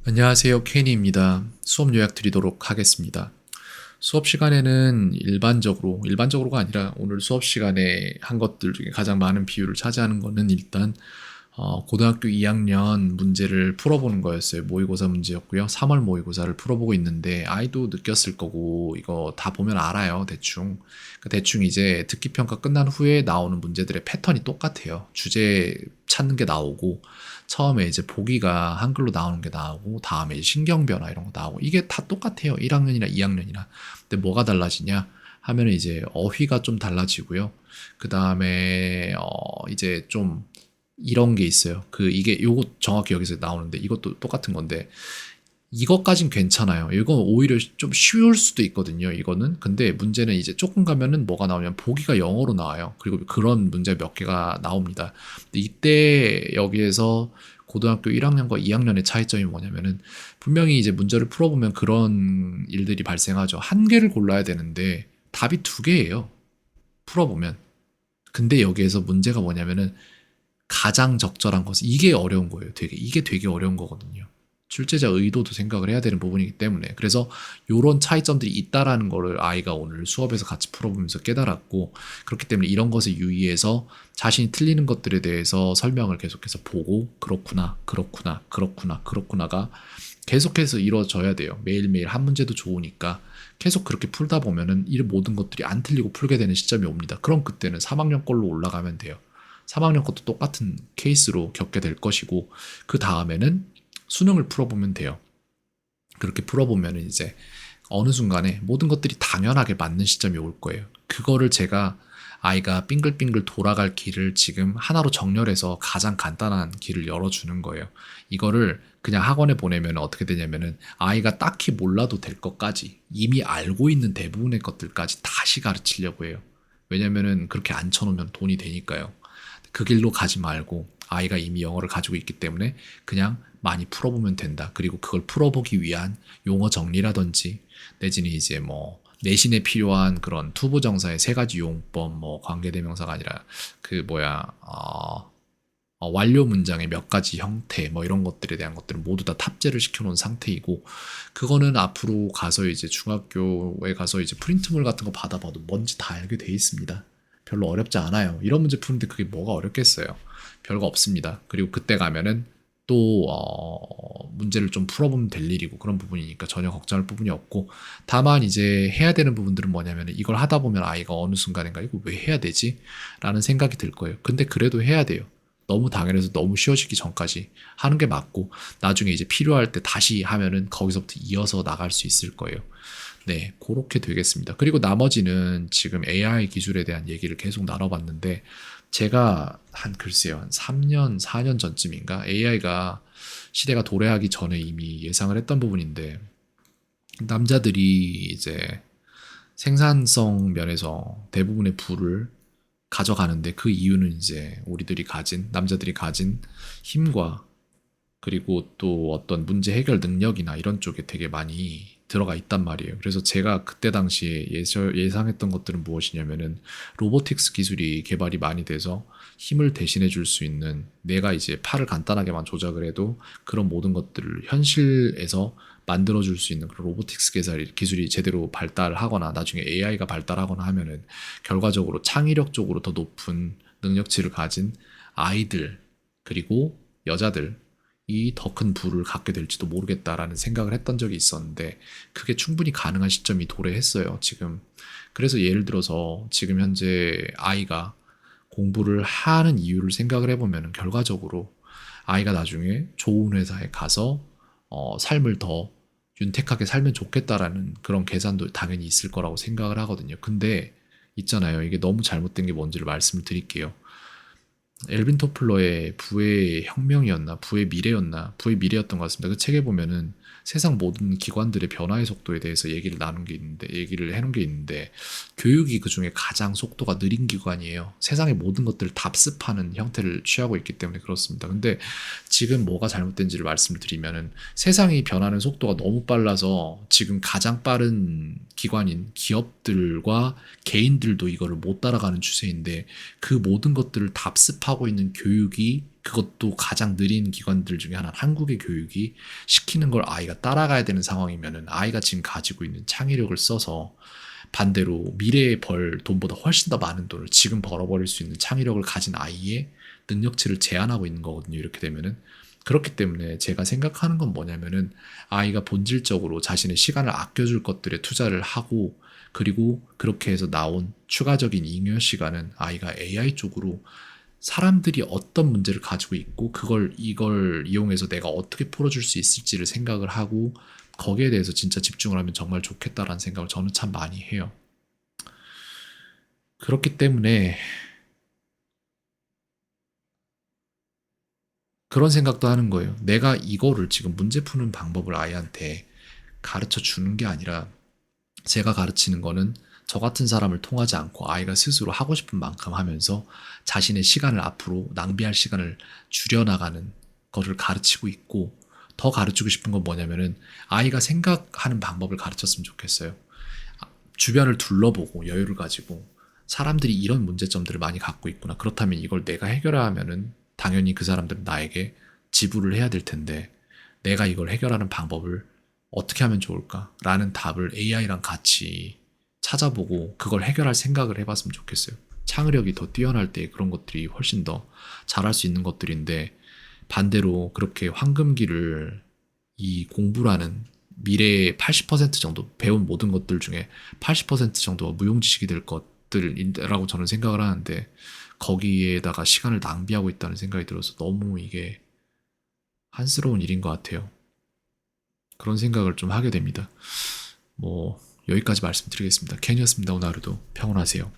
안녕하세요. 케니입니다. 수업 요약 드리도록 하겠습니다. 수업 시간에는 일반적으로가 아니라 오늘 수업 시간에 한 것들 중에 가장 많은 비율을 차지하는 거는 일단 고등학교 2학년 문제를 풀어보는 거였어요. 모의고사 문제였고요. 3월 모의고사를 풀어보고 있는데 아이도 느꼈을 거고 이거 다 보면 알아요. 대충 이제 듣기평가 끝난 후에 나오는 문제들의 패턴이 똑같아요. 주제 찾는 게 나오고 처음에 이제 보기가 한글로 나오는 게 나오고 다음에 신경변화 이런 거 나오고 이게 다 똑같아요. 1학년이나 2학년이나. 근데 뭐가 달라지냐 하면은 이제 어휘가 좀 달라지고요. 그 다음에 이제 좀 이런 게 있어요. 이게 요거 정확히 여기서 나오는데 이것도 똑같은 건데 이것까진 괜찮아요. 이건 오히려 좀 쉬울 수도 있거든요. 이거는. 근데 문제는 이제 조금 가면은 뭐가 나오냐면 보기가 영어로 나와요. 그리고 그런 문제 몇 개가 나옵니다. 근데 이때 여기에서 고등학교 1학년과 2학년의 차이점이 뭐냐면은 분명히 이제 문제를 풀어보면 그런 일들이 발생하죠. 한 개를 골라야 되는데 답이 두 개예요. 풀어보면. 근데 여기에서 문제가 뭐냐면은 가장 적절한 것은 이게 어려운 거예요. 이게 되게 어려운 거거든요. 출제자 의도도 생각을 해야 되는 부분이기 때문에 그래서 이런 차이점들이 있다라는 거를 아이가 오늘 수업에서 같이 풀어보면서 깨달았고 그렇기 때문에 이런 것에 유의해서 자신이 틀리는 것들에 대해서 설명을 계속해서 보고 그렇구나가 계속해서 이루어져야 돼요. 매일매일 한 문제도 좋으니까 계속 그렇게 풀다 보면은 이 모든 것들이 안 틀리고 풀게 되는 시점이 옵니다. 그럼 그때는 3학년 걸로 올라가면 돼요. 3학년 것도 똑같은 케이스로 겪게 될 것이고 그 다음에는 수능을 풀어보면 돼요. 그렇게 풀어보면 이제 어느 순간에 모든 것들이 당연하게 맞는 시점이 올 거예요. 그거를 제가 아이가 빙글빙글 돌아갈 길을 지금 하나로 정렬해서 가장 간단한 길을 열어주는 거예요. 이거를 그냥 학원에 보내면 어떻게 되냐면은 아이가 딱히 몰라도 될 것까지 이미 알고 있는 대부분의 것들까지 다시 가르치려고 해요. 왜냐면은 그렇게 안 쳐놓으면 돈이 되니까요. 그 길로 가지 말고 아이가 이미 영어를 가지고 있기 때문에 그냥 많이 풀어보면 된다. 그리고 그걸 풀어보기 위한 용어 정리라든지 내지는 이제 뭐 내신에 필요한 그런 투부정사의 세 가지 용법, 뭐 관계대명사가 아니라 그 뭐야 완료 문장의 몇 가지 형태 뭐 이런 것들에 대한 것들은 모두 다 탑재를 시켜놓은 상태이고 그거는 앞으로 가서 이제 중학교에 가서 이제 프린트물 같은 거 받아봐도 뭔지 다 알게 돼 있습니다. 별로 어렵지 않아요. 이런 문제 푸는데 그게 뭐가 어렵겠어요. 별거 없습니다. 그리고 그때 가면은 또 문제를 좀 풀어보면 될 일이고 그런 부분이니까 전혀 걱정할 부분이 없고 다만 이제 해야 되는 부분들은 뭐냐면 이걸 하다 보면 아이가 어느 순간인가 이거 왜 해야 되지? 라는 생각이 들 거예요. 근데 그래도 해야 돼요. 너무 당연해서 너무 쉬워지기 전까지 하는 게 맞고 나중에 이제 필요할 때 다시 하면은 거기서부터 이어서 나갈 수 있을 거예요. 네, 그렇게 되겠습니다. 그리고 나머지는 지금 AI 기술에 대한 얘기를 계속 나눠봤는데 제가 글쎄요, 한 3년, 4년 전쯤인가 AI가 시대가 도래하기 전에 이미 예상을 했던 부분인데 남자들이 이제 생산성 면에서 대부분의 부를 가져가는데 그 이유는 이제 남자들이 가진 힘과 그리고 또 어떤 문제 해결 능력이나 이런 쪽에 되게 많이 들어가 있단 말이에요. 그래서 제가 그때 당시에 예상했던 것들은 무엇이냐면은 로보틱스 기술이 개발이 많이 돼서 힘을 대신해 줄 수 있는 내가 이제 팔을 간단하게만 조작을 해도 그런 모든 것들을 현실에서 만들어 줄 수 있는 그런 로보틱스 기술이 제대로 발달하거나 나중에 AI가 발달하거나 하면은 결과적으로 창의력 쪽으로 더 높은 능력치를 가진 아이들 그리고 여자들 이 더 큰 부를 갖게 될지도 모르겠다라는 생각을 했던 적이 있었는데 그게 충분히 가능한 시점이 도래했어요, 지금. 그래서 예를 들어서 지금 현재 아이가 공부를 하는 이유를 생각을 해보면 결과적으로 아이가 나중에 좋은 회사에 가서 삶을 더 윤택하게 살면 좋겠다라는 그런 계산도 당연히 있을 거라고 생각을 하거든요. 근데 있잖아요. 이게 너무 잘못된 게 뭔지를 말씀을 드릴게요. 엘빈 토플러의 부의 혁명이었나, 부의 미래였나, 부의 미래였던 것 같습니다. 그 책에 보면은 세상 모든 기관들의 변화의 속도에 대해서 얘기를 해놓은 게 있는데, 교육이 그 중에 가장 속도가 느린 기관이에요. 세상의 모든 것들을 답습하는 형태를 취하고 있기 때문에 그렇습니다. 근데 지금 뭐가 잘못된지를 말씀을 드리면은 세상이 변하는 속도가 너무 빨라서 지금 가장 빠른 기관인 기업들과 개인들도 이거를 못 따라가는 추세인데 그 모든 것들을 답습하는 하고 있는 교육이, 그것도 가장 느린 기관들 중에 하나는 한국의 교육이 시키는 걸 아이가 따라가야 되는 상황이면은 아이가 지금 가지고 있는 창의력을 써서 반대로 미래에 벌 돈보다 훨씬 더 많은 돈을 지금 벌어버릴 수 있는 창의력을 가진 아이의 능력치를 제한하고 있는 거거든요. 이렇게 되면은. 그렇기 때문에 제가 생각하는 건 뭐냐면은 아이가 본질적으로 자신의 시간을 아껴줄 것들에 투자를 하고, 그리고 그렇게 해서 나온 추가적인 잉여 시간은 아이가 AI 쪽으로 사람들이 어떤 문제를 가지고 있고 이걸 이용해서 내가 어떻게 풀어줄 수 있을지를 생각을 하고 거기에 대해서 진짜 집중을 하면 정말 좋겠다라는 생각을 저는 참 많이 해요. 그렇기 때문에 그런 생각도 하는 거예요. 내가 이거를 지금 문제 푸는 방법을 아이한테 가르쳐 주는 게 아니라 제가 가르치는 거는 저 같은 사람을 통하지 않고 아이가 스스로 하고 싶은 만큼 하면서 자신의 시간을 앞으로 낭비할 시간을 줄여나가는 거를 가르치고 있고, 더 가르치고 싶은 건 뭐냐면은 아이가 생각하는 방법을 가르쳤으면 좋겠어요. 주변을 둘러보고 여유를 가지고 사람들이 이런 문제점들을 많이 갖고 있구나. 그렇다면 이걸 내가 해결하면은 당연히 그 사람들은 나에게 지불을 해야 될 텐데 내가 이걸 해결하는 방법을 어떻게 하면 좋을까? 라는 답을 AI랑 같이 찾아보고 그걸 해결할 생각을 해봤으면 좋겠어요. 창의력이 더 뛰어날 때 그런 것들이 훨씬 더 잘할 수 있는 것들인데, 반대로 그렇게 황금기를 이 공부라는 미래의 80% 정도 배운 모든 것들 중에 80% 정도가 무용지식이 될 것들이라고 저는 생각을 하는데 거기에다가 시간을 낭비하고 있다는 생각이 들어서 너무 이게 한스러운 일인 것 같아요. 그런 생각을 좀 하게 됩니다. 뭐 여기까지 말씀드리겠습니다. 켄이었습니다. 오늘 하루도 평온하세요.